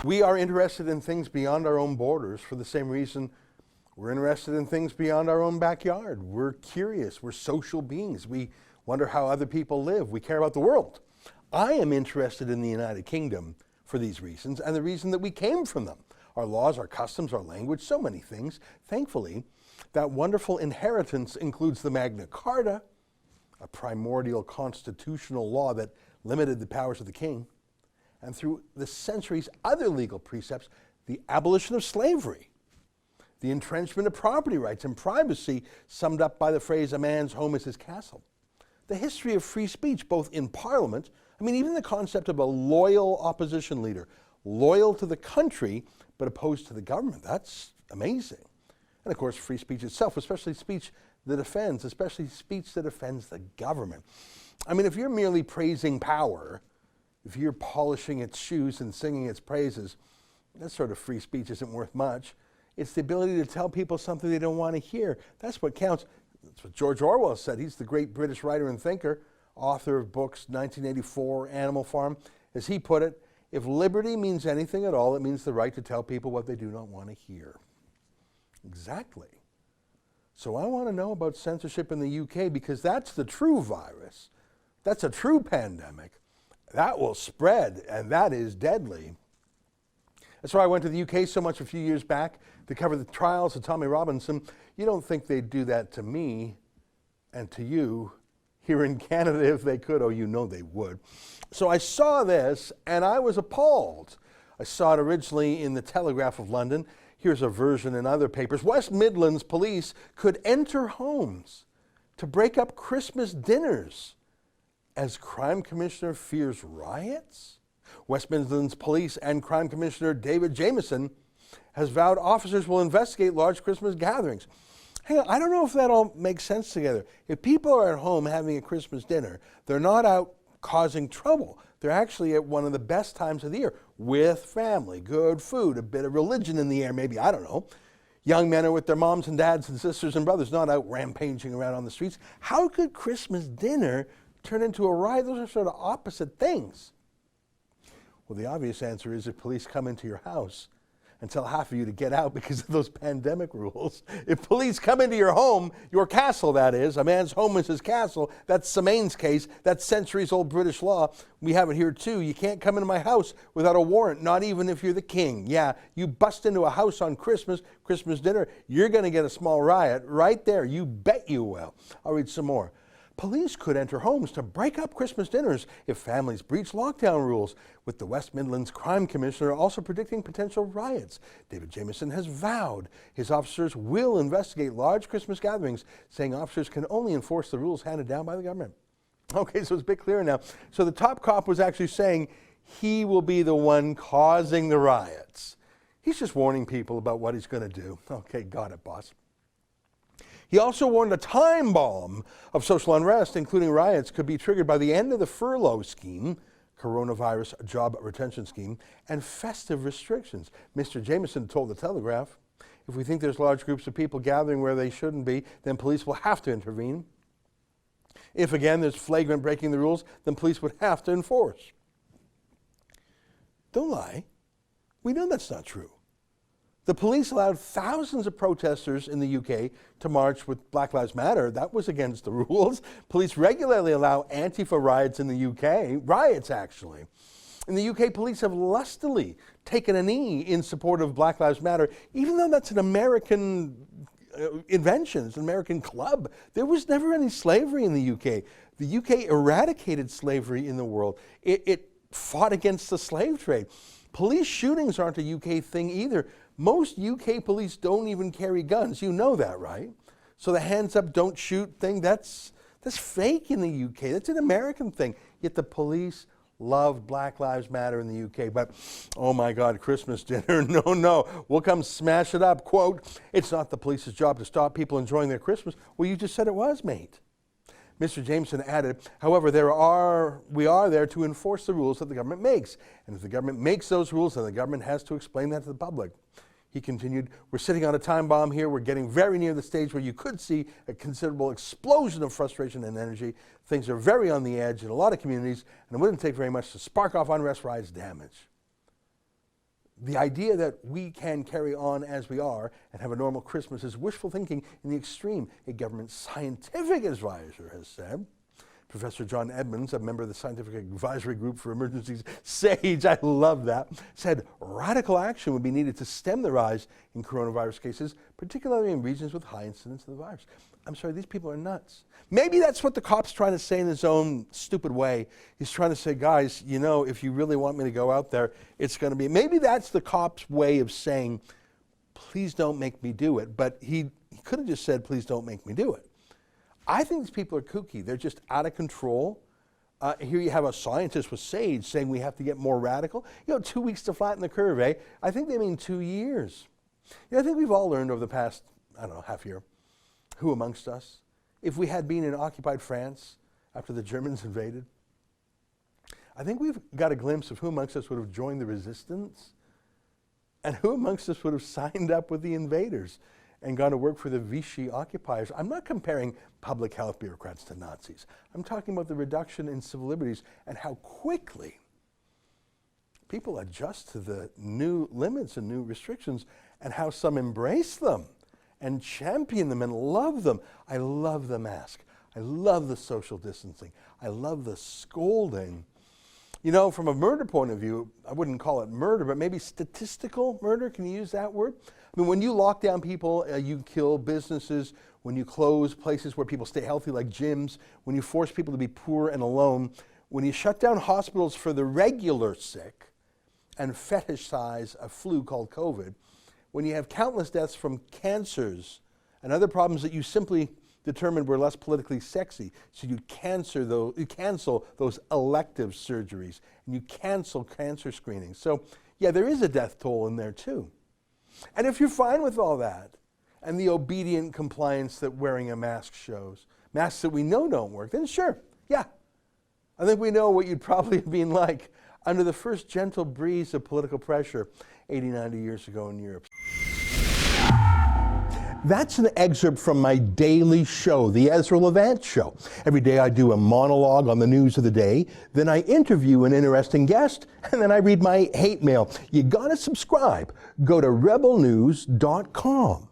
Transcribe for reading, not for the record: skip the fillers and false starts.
We are interested in things beyond our own borders for the same reason we're interested in things beyond our own backyard. We're curious. We're social beings. We wonder how other people live. We care about the world. I am interested in the United Kingdom for these reasons and the reason that we came from them. Our laws, our customs, our language, so many things. Thankfully, that wonderful inheritance includes the Magna Carta, a primordial constitutional law that limited the powers of the king, and through the centuries, other legal precepts, the abolition of slavery, the entrenchment of property rights and privacy, summed up by the phrase, a man's home is his castle. The history of free speech, both in Parliament, even the concept of a loyal opposition leader, loyal to the country, but opposed to the government. That's amazing. And of course, free speech itself, especially speech that offends, the government. If you're merely praising power, if you're polishing its shoes and singing its praises, that sort of free speech isn't worth much. It's the ability to tell people something they don't want to hear. That's what counts. That's what George Orwell said. He's the great British writer and thinker, author of books 1984, Animal Farm. As he put it, if liberty means anything at all, it means the right to tell people what they do not want to hear. Exactly. So I want to know about censorship in the UK because that's the true virus. That's a true pandemic. That will spread, and that is deadly. That's why I went to the UK so much a few years back to cover the trials of Tommy Robinson. You don't think they'd do that to me and to you here in Canada if they could. Oh, you know they would. So I saw this, and I was appalled. I saw it originally in the Telegraph of London. Here's a version in other papers. West Midlands police could enter homes to break up Christmas dinners as crime commissioner fears riots. West Midlands Police and Crime Commissioner David Jamieson has vowed officers will investigate large Christmas gatherings. Hang on, I don't know if that all makes sense together. If people are at home having a Christmas dinner, they're not out causing trouble. They're actually at one of the best times of the year with family, good food, a bit of religion in the air, maybe, I don't know. Young men are with their moms and dads and sisters and brothers, not out rampaging around on the streets. How could Christmas dinner turn into a riot? Those are sort of opposite things. Well, the obvious answer is if police come into your house and tell half of you to get out because of those pandemic rules. If police come into your home, your castle that is, a man's home is his castle, that's Semane's case, that's centuries-old British law. We have it here too. You can't come into my house without a warrant, not even if you're the king. Yeah, you bust into a house on Christmas dinner, you're going to get a small riot right there. You bet you will. I'll read some more. Police could enter homes to break up Christmas dinners if families breach lockdown rules, with the West Midlands Crime Commissioner also predicting potential riots. David Jamieson has vowed his officers will investigate large Christmas gatherings, saying officers can only enforce the rules handed down by the government. Okay, so it's a bit clearer now. So the top cop was actually saying he will be the one causing the riots. He's just warning people about what he's going to do. Okay, got it, boss. He also warned a time bomb of social unrest, including riots, could be triggered by the end of the furlough scheme, coronavirus job retention scheme, and festive restrictions. Mr. Jamieson told the Telegraph, if we think there's large groups of people gathering where they shouldn't be, then police will have to intervene. If, again, there's flagrant breaking the rules, then police would have to enforce. Don't lie. We know that's not true. The police allowed thousands of protesters in the UK to march with Black Lives Matter. That was against the rules. Police regularly allow Antifa riots in the UK, riots actually. In the UK, police have lustily taken a knee in support of Black Lives Matter, even though that's an American invention, it's an American club. There was never any slavery in the UK. The UK eradicated slavery in the world. It fought against the slave trade. Police shootings aren't a UK thing either. Most UK police don't even carry guns. You know that, right? So the hands up, don't shoot thing, that's fake in the UK. That's an American thing. Yet the police loved Black Lives Matter in the UK. But, oh my God, Christmas dinner, no, we'll come smash it up. Quote, it's not the police's job to stop people enjoying their Christmas. Well, you just said it was, mate. Mr. Jameson added, however, we are there to enforce the rules that the government makes. And if the government makes those rules, then the government has to explain that to the public. He continued, we're sitting on a time bomb here. We're getting very near the stage where you could see a considerable explosion of frustration and energy. Things are very on the edge in a lot of communities, and it wouldn't take very much to spark off unrest, riots, damage. The idea that we can carry on as we are and have a normal Christmas is wishful thinking in the extreme, a government scientific advisor has said. Professor John Edmonds, a member of the Scientific Advisory Group for Emergencies, SAGE, I love that, said radical action would be needed to stem the rise in coronavirus cases, particularly in regions with high incidence of the virus. I'm sorry, these people are nuts. Maybe that's what the cop's trying to say in his own stupid way. He's trying to say, guys, you know, if you really want me to go out there, it's going to be, maybe that's the cop's way of saying, please don't make me do it. But he could have just said, please don't make me do it. I think these people are kooky. They're just out of control. Here you have a scientist with SAGE saying we have to get more radical. 2 weeks to flatten the curve, eh? I think they mean 2 years. I think we've all learned over the past, half year, who amongst us, if we had been in occupied France after the Germans invaded, I think we've got a glimpse of who amongst us would have joined the resistance and who amongst us would have signed up with the invaders and gone to work for the Vichy occupiers. I'm not comparing public health bureaucrats to Nazis. I'm talking about the reduction in civil liberties and how quickly people adjust to the new limits and new restrictions and how some embrace them and champion them and love them. I love the mask. I love the social distancing. I love the scolding. From a murder point of view, I wouldn't call it murder, but maybe statistical murder. Can you use that word? I mean, when you lock down people, you kill businesses. When you close places where people stay healthy, like gyms, when you force people to be poor and alone, when you shut down hospitals for the regular sick and fetishize a flu called COVID, when you have countless deaths from cancers and other problems that you simply determined were less politically sexy, so you cancel those elective surgeries, and you cancel cancer screenings. So, yeah, there is a death toll in there too. And if you're fine with all that, and the obedient compliance that wearing a mask shows, masks that we know don't work, then sure, yeah. I think we know what you'd probably have been like under the first gentle breeze of political pressure 80, 90 years ago in Europe. That's an excerpt from my daily show, The Ezra Levant Show. Every day I do a monologue on the news of the day, then I interview an interesting guest, and then I read my hate mail. You gotta subscribe. Go to rebelnews.com.